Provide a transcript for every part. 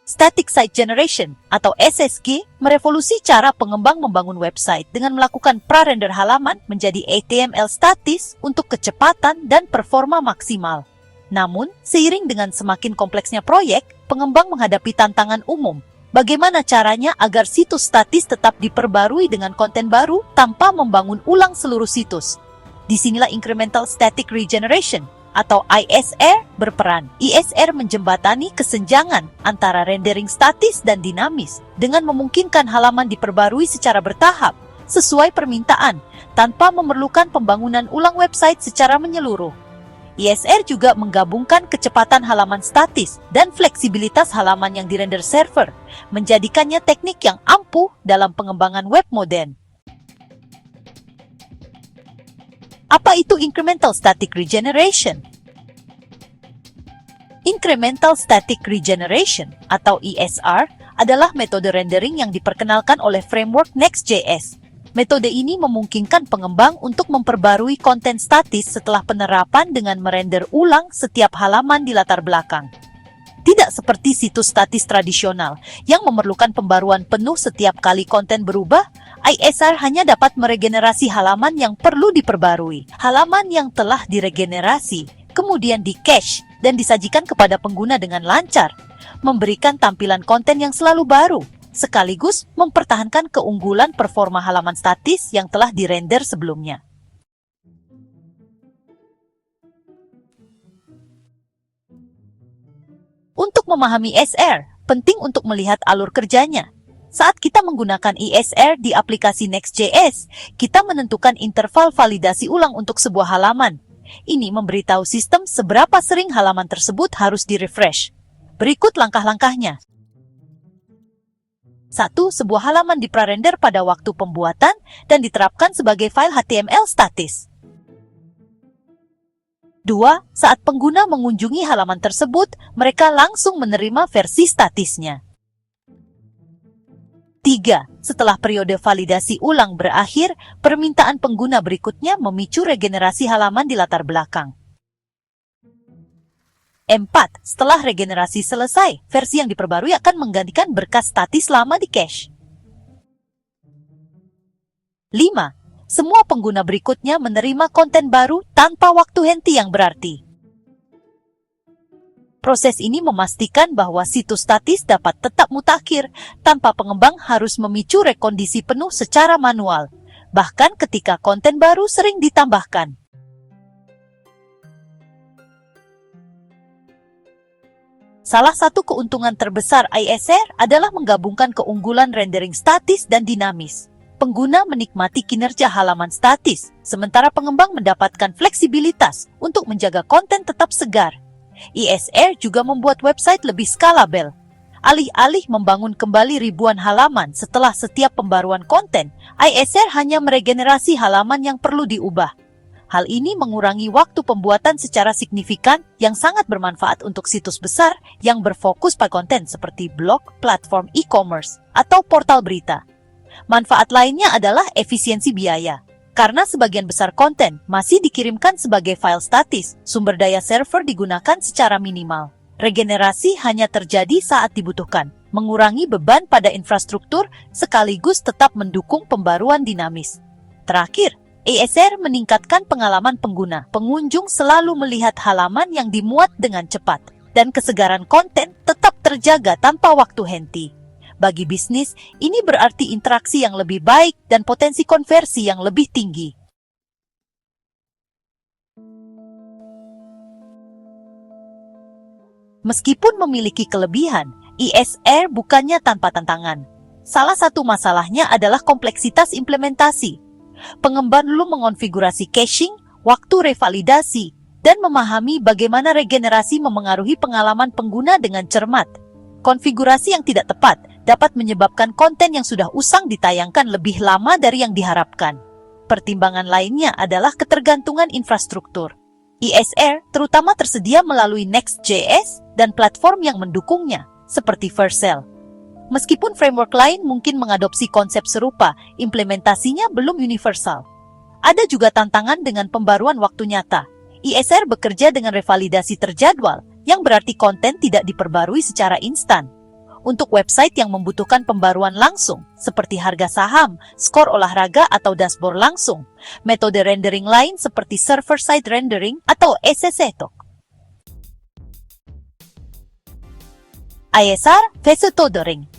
Static Site Generation atau SSG merevolusi cara pengembang membangun website dengan melakukan pra-render halaman menjadi HTML statis untuk kecepatan dan performa maksimal. Namun, seiring dengan semakin kompleksnya proyek, pengembang menghadapi tantangan umum. Bagaimana caranya agar situs statis tetap diperbarui dengan konten baru tanpa membangun ulang seluruh situs? Disinilah Incremental Static Regeneration atau ISR berperan. ISR menjembatani kesenjangan antara rendering statis dan dinamis dengan memungkinkan halaman diperbarui secara bertahap sesuai permintaan tanpa memerlukan pembangunan ulang website secara menyeluruh. ISR juga menggabungkan kecepatan halaman statis dan fleksibilitas halaman yang dirender server, menjadikannya teknik yang ampuh dalam pengembangan web modern. Apa itu Incremental Static Regeneration? Incremental Static Regeneration atau ISR adalah metode rendering yang diperkenalkan oleh framework Next.js. Metode ini memungkinkan pengembang untuk memperbarui konten statis setelah penerapan dengan merender ulang setiap halaman di latar belakang. Tidak seperti situs statis tradisional yang memerlukan pembaruan penuh setiap kali konten berubah, ISR hanya dapat meregenerasi halaman yang perlu diperbarui. Halaman yang telah diregenerasi kemudian di-cache dan disajikan kepada pengguna dengan lancar, memberikan tampilan konten yang selalu baru, sekaligus mempertahankan keunggulan performa halaman statis yang telah dirender sebelumnya. Untuk memahami ISR, penting untuk melihat alur kerjanya. Saat kita menggunakan ISR di aplikasi Next.js, kita menentukan interval validasi ulang untuk sebuah halaman. Ini memberitahu sistem seberapa sering halaman tersebut harus di-refresh. Berikut langkah-langkahnya. 1. Sebuah halaman di-prarender pada waktu pembuatan dan diterapkan sebagai file HTML statis. 2. Saat pengguna mengunjungi halaman tersebut, mereka langsung menerima versi statisnya. 3. Setelah periode validasi ulang berakhir, permintaan pengguna berikutnya memicu regenerasi halaman di latar belakang. 4. Setelah regenerasi selesai, versi yang diperbarui akan menggantikan berkas statis lama di cache. 5. Semua pengguna berikutnya menerima konten baru tanpa waktu henti yang berarti. Proses ini memastikan bahwa situs statis dapat tetap mutakhir tanpa pengembang harus memicu rekondisi penuh secara manual, bahkan ketika konten baru sering ditambahkan. Salah satu keuntungan terbesar ISR adalah menggabungkan keunggulan rendering statis dan dinamis. Pengguna menikmati kinerja halaman statis, sementara pengembang mendapatkan fleksibilitas untuk menjaga konten tetap segar. ISR juga membuat website lebih skalabel. Alih-alih membangun kembali ribuan halaman setelah setiap pembaruan konten, ISR hanya meregenerasi halaman yang perlu diubah. Hal ini mengurangi waktu pembuatan secara signifikan yang sangat bermanfaat untuk situs besar yang berfokus pada konten seperti blog, platform e-commerce, atau portal berita. Manfaat lainnya adalah efisiensi biaya. Karena sebagian besar konten masih dikirimkan sebagai file statis, sumber daya server digunakan secara minimal. Regenerasi hanya terjadi saat dibutuhkan, mengurangi beban pada infrastruktur sekaligus tetap mendukung pembaruan dinamis. Terakhir, ISR meningkatkan pengalaman pengguna. Pengunjung selalu melihat halaman yang dimuat dengan cepat, dan kesegaran konten tetap terjaga tanpa waktu henti. Bagi bisnis, ini berarti interaksi yang lebih baik dan potensi konversi yang lebih tinggi. Meskipun memiliki kelebihan, ISR bukannya tanpa tantangan. Salah satu masalahnya adalah kompleksitas implementasi. Pengembang perlu mengonfigurasi caching, waktu revalidasi, dan memahami bagaimana regenerasi memengaruhi pengalaman pengguna dengan cermat. Konfigurasi yang tidak tepat dapat menyebabkan konten yang sudah usang ditayangkan lebih lama dari yang diharapkan. Pertimbangan lainnya adalah ketergantungan infrastruktur. ISR terutama tersedia melalui Next.js dan platform yang mendukungnya, seperti Vercel. Meskipun framework lain mungkin mengadopsi konsep serupa, implementasinya belum universal. Ada juga tantangan dengan pembaruan waktu nyata. ISR bekerja dengan revalidasi terjadwal, yang berarti konten tidak diperbarui secara instan. untuk website yang membutuhkan pembaruan langsung, seperti harga saham, skor olahraga atau dashboard langsung. Metode rendering lain seperti server-side rendering atau SSE. ISR versus tethering.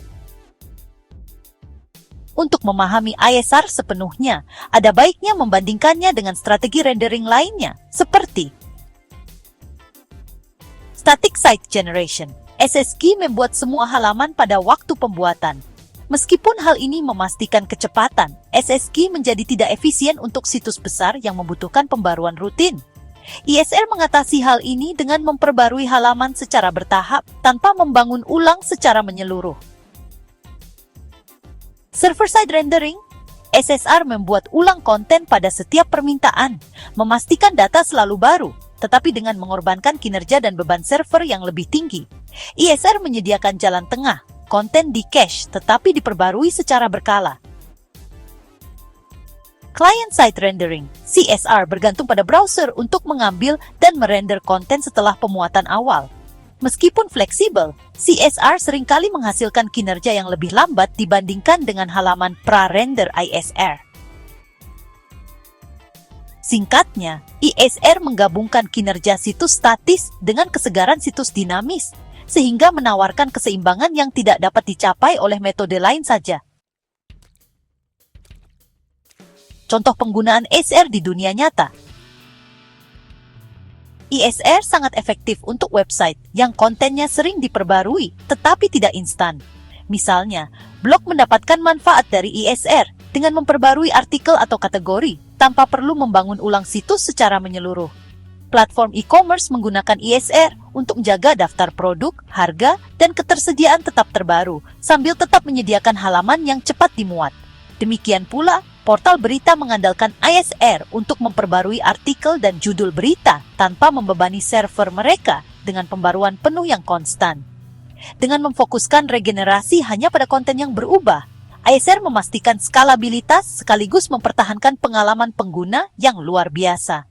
Untuk memahami ISR sepenuhnya, ada baiknya membandingkannya dengan strategi rendering lainnya, seperti Static Site Generation. SSG membuat semua halaman pada waktu pembuatan. Meskipun hal ini memastikan kecepatan, SSG menjadi tidak efisien untuk situs besar yang membutuhkan pembaruan rutin. ISR mengatasi hal ini dengan memperbarui halaman secara bertahap tanpa membangun ulang secara menyeluruh. Server-side rendering, SSR membuat ulang konten pada setiap permintaan, memastikan data selalu baru, tetapi dengan mengorbankan kinerja dan beban server yang lebih tinggi. ISR menyediakan jalan tengah, konten di cache tetapi diperbarui secara berkala. Client-side rendering, CSR, bergantung pada browser untuk mengambil dan merender konten setelah pemuatan awal. Meskipun fleksibel, CSR seringkali menghasilkan kinerja yang lebih lambat dibandingkan dengan halaman pra-render ISR. Singkatnya, ISR menggabungkan kinerja situs statis dengan kesegaran situs dinamis, sehingga menawarkan keseimbangan yang tidak dapat dicapai oleh metode lain saja. Contoh penggunaan ISR di dunia nyata. ISR sangat efektif untuk website yang kontennya sering diperbarui tetapi tidak instan. Misalnya, blog mendapatkan manfaat dari ISR dengan memperbarui artikel atau kategori tanpa perlu membangun ulang situs secara menyeluruh. Platform e-commerce menggunakan ISR untuk menjaga daftar produk, harga, dan ketersediaan tetap terbaru sambil tetap menyediakan halaman yang cepat dimuat. Demikian pula, portal berita mengandalkan ISR untuk memperbarui artikel dan judul berita tanpa membebani server mereka dengan pembaruan penuh yang konstan. Dengan memfokuskan regenerasi hanya pada konten yang berubah, ISR memastikan skalabilitas sekaligus mempertahankan pengalaman pengguna yang luar biasa.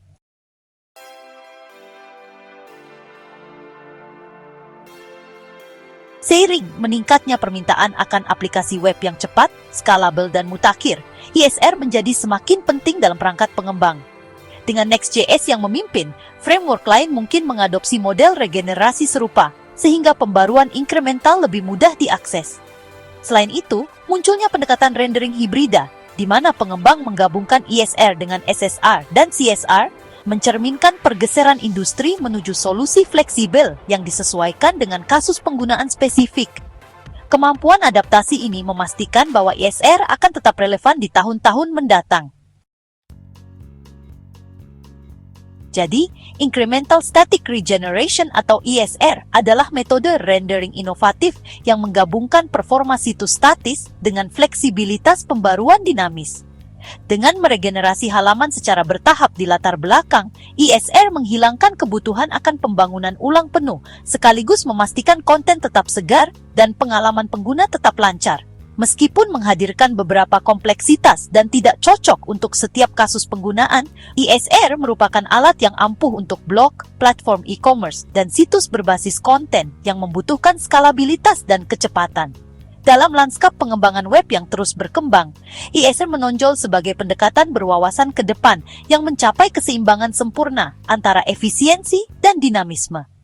Seiring meningkatnya permintaan akan aplikasi web yang cepat, skalabel, dan mutakhir, ISR menjadi semakin penting dalam perangkat pengembang. Dengan Next.js yang memimpin, framework lain mungkin mengadopsi model regenerasi serupa, sehingga pembaruan inkremental lebih mudah diakses. Selain itu, munculnya pendekatan rendering hibrida, di mana pengembang menggabungkan ISR dengan SSR dan CSR, mencerminkan pergeseran industri menuju solusi fleksibel yang disesuaikan dengan kasus penggunaan spesifik. Kemampuan adaptasi ini memastikan bahwa ISR akan tetap relevan di tahun-tahun mendatang. Jadi, Incremental Static Regeneration atau ISR adalah metode rendering inovatif yang menggabungkan performa situs statis dengan fleksibilitas pembaruan dinamis. Dengan meregenerasi halaman secara bertahap di latar belakang, ISR menghilangkan kebutuhan akan pembangunan ulang penuh, sekaligus memastikan konten tetap segar dan pengalaman pengguna tetap lancar. Meskipun menghadirkan beberapa kompleksitas dan tidak cocok untuk setiap kasus penggunaan, ISR merupakan alat yang ampuh untuk blog, platform e-commerce, dan situs berbasis konten yang membutuhkan skalabilitas dan kecepatan. Dalam lanskap pengembangan web yang terus berkembang, ISR menonjol sebagai pendekatan berwawasan ke depan yang mencapai keseimbangan sempurna antara efisiensi dan dinamisme.